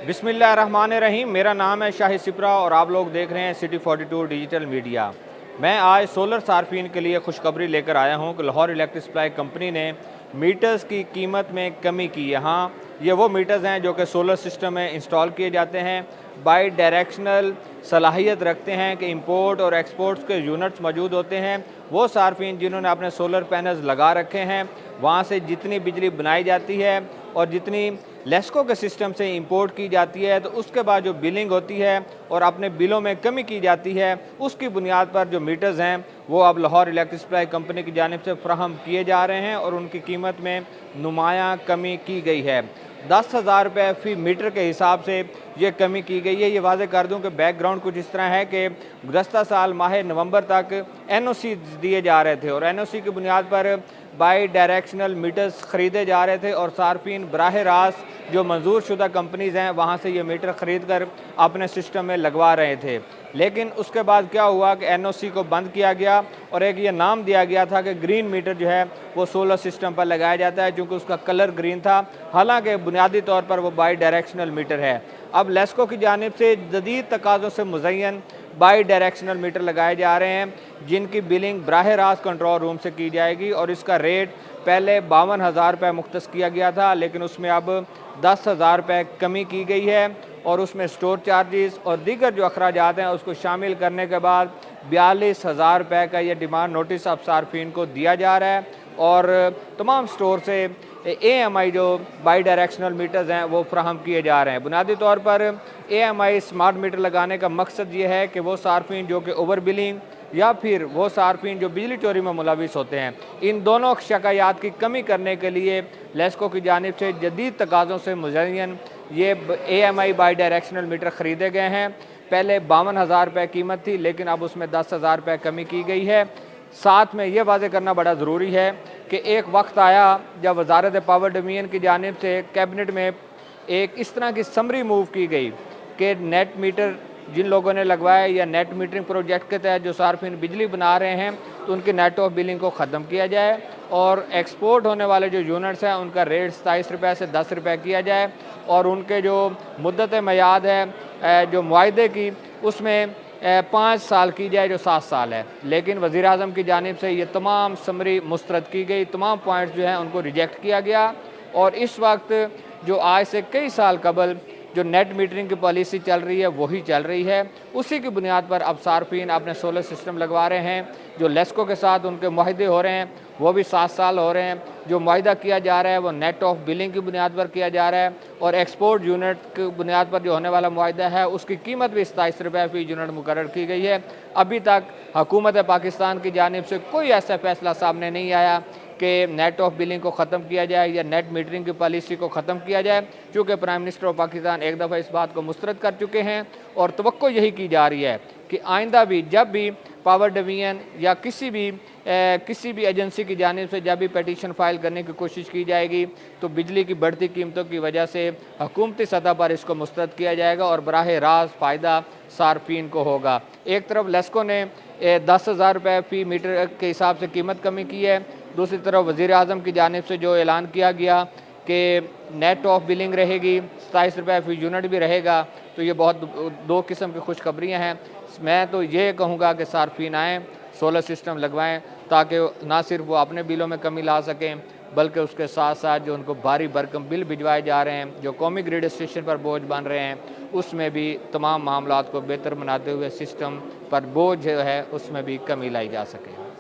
बिस्मिल्लाहिर्रहमानिर्रहीम। मेरा नाम है शाहिद सिपरा और आप लोग देख रहे हैं सिटी 42 डिजिटल मीडिया। मैं आज सोलर सार्फिन के लिए खुशखबरी लेकर आया हूं कि लाहौर इलेक्ट्रिक सप्लाई कंपनी ने मीटर्स की कीमत में कमी की है। हाँ, ये वो मीटर्स हैं जो कि सोलर सिस्टम में इंस्टॉल किए जाते हैं, बाई डायरेक्शनल सलाहियत रखते हैं कि इंपोर्ट और एक्सपोर्ट्स के यूनिट्स मौजूद होते हैं। वो सार्फिन जिन्होंने अपने सोलर पैनल्स लगा रखे हैं, वहाँ से जितनी बिजली बनाई जाती है और जितनी लेस्को के सिस्टम से इंपोर्ट की जाती है, तो उसके बाद जो बिलिंग होती है और अपने बिलों में कमी की जाती है, उसकी बुनियाद पर जो मीटर्स हैं वो अब लाहौर इलेक्ट्रिक सप्लाई कंपनी की जानिब से फ्राहम किए जा रहे हैं और उनकी कीमत में नुमायाँ कमी की गई है। 10,000 रुपये फ़ी मीटर के हिसाब से ये कमी की गई है। ये वाज़े कर दूं कि बैकग्राउंड कुछ इस तरह है कि गुज़श्ता साल माह नवंबर तक एनओसी दिए जा रहे थे और एनओसी की बुनियाद पर बाई डायरेक्शनल मीटर्स ख़रीदे जा रहे थे और सार्फिन बराह रास्त जो मंजूर शुदा कंपनीज़ हैं वहाँ से ये मीटर ख़रीद कर अपने सिस्टम में लगवा रहे थे। लेकिन उसके बाद क्या हुआ कि एनओसी को बंद किया गया और एक ये नाम दिया गया था कि ग्रीन मीटर जो है वो सोलर सिस्टम पर लगाया जाता है, क्योंकि उसका कलर ग्रीन था, हालांकि बुनियादी तौर पर वो बाई डायरेक्शनल मीटर है। अब लेस्को की जानिब से जदीद तकाज़ों से मुज़य्यन बाई डायरेक्शनल मीटर लगाए जा रहे हैं, जिनकी बिलिंग बराह रास्त कंट्रोल रूम से की जाएगी और इसका रेट पहले 52,000 रुपये मुख्तस किया गया था, लेकिन उसमें अब 10,000 रुपये कमी की गई है और उसमें स्टोर चार्जेस और दीगर जो अखराजात हैं उसको शामिल करने के बाद 42,000 रुपये का ये डिमांड नोटिस अब सार्फिन को दिया जा रहा है और तमाम स्टोर से AMI जो बाई डायरेक्शनल मीटर्स हैं वो फ्राहम किए जा रहे हैं। बुनियादी तौर पर AMI स्मार्ट मीटर लगाने का मकसद ये है कि वो सार्फिन जो कि ओवर बिलिंग या फिर वो सार्फिन जो बिजली चोरी में मुलविस होते हैं, इन दोनों शिकायत की कमी करने के लिए लेस्को की जानिब से जदीद तकाज़ों से मुज़य्यन ये AMI बाई डायरेक्शनल मीटर ख़रीदे गए हैं। पहले 52,000 रुपये कीमत थी, लेकिन अब उसमें 10,000 रुपये कमी की गई है। साथ में ये वाज़े करना बड़ा ज़रूरी है कि एक वक्त आया जब वज़ारत पावर डोमिनियन की जानिब से कैबिनेट में एक इस तरह की समरी मूव की गई कि नेट मीटर जिन लोगों ने लगवाया या नेट मीटरिंग प्रोजेक्ट के तहत जो सार्फिन बिजली बना रहे हैं, तो उनकी नेट ऑफ बिलिंग को ख़त्म किया जाए और एक्सपोर्ट होने वाले जो यूनिट्स हैं उनका रेट 27 रुपये से 10 रुपये किया जाए और उनके जो मुद्दत मयाद है जो मुआहदे की उसमें 5 साल की जाए जो 7 साल है। लेकिन वज़ीर आज़म की जानिब से ये तमाम समरी मुस्तरद की गई, तमाम पॉइंट्स जो हैं उनको रिजेक्ट किया गया और इस वक्त जो आज से कई साल कबल जो नेट मीटरिंग की पॉलिसी चल रही है वही चल रही है। उसी की बुनियाद पर अब सार्फिन अपने सोलर सिस्टम लगवा रहे हैं। जो लेस्को के साथ उनके मुआहदे हो रहे हैं वो भी 7 साल हो रहे हैं। जो मुआहदा किया जा रहा है वो नेट ऑफ बिलिंग की बुनियाद पर किया जा रहा है और एक्सपोर्ट यूनिट की बुनियाद पर जो होने वाला मुआहदा है उसकी कीमत भी 27 रुपये फ़ी यूनिट मुकर्रर की गई है। अभी तक हुकूमत पाकिस्तान की जानिब से कोई ऐसा फैसला सामने नहीं आया कि नेट ऑफ बिलिंग को ख़त्म किया जाए या नेट मीटरिंग की पॉलिसी को ख़त्म किया जाए, चूँकि प्राइम मिनिस्टर ऑफ पाकिस्तान एक दफ़ा इस बात को मुस्तरद कर चुके हैं और तवक्को यही की जा रही है कि आइंदा भी जब भी पावर डिवीजन या किसी भी एजेंसी की जानिब से जब भी पटिशन फ़ाइल करने की कोशिश की जाएगी तो बिजली की बढ़ती कीमतों की वजह से हुकूमती सतह पर इसको मुस्तरद किया जाएगा और बराह रास्त फ़ायदा सार्फिन को होगा। एक तरफ लेस्को ने 10,000 रुपये फ़ी मीटर के हिसाब से कीमत कमी की है, दूसरी तरफ वज़ीर आज़म की जानिब से जो ऐलान किया गया कि नेट ऑफ बिलिंग रहेगी, 27 रुपये फ़ी यूनिट भी रहेगा, तो ये बहुत दो किस्म की खुशखबरियाँ हैं। मैं तो ये कहूँगा कि सार्फिन आएँ, सोलर सिस्टम लगवाएं ताकि ना सिर्फ वो अपने बिलों में कमी ला सकें बल्कि उसके साथ साथ जो उनको भारी भरकम बिल भिजवाए जा रहे हैं, जो कौमी ग्रिड स्टेशन पर बोझ बन रहे हैं, उसमें भी तमाम मामलात को बेहतर बनाते हुए सिस्टम पर बोझ जो है उसमें भी कमी लाई जा सके।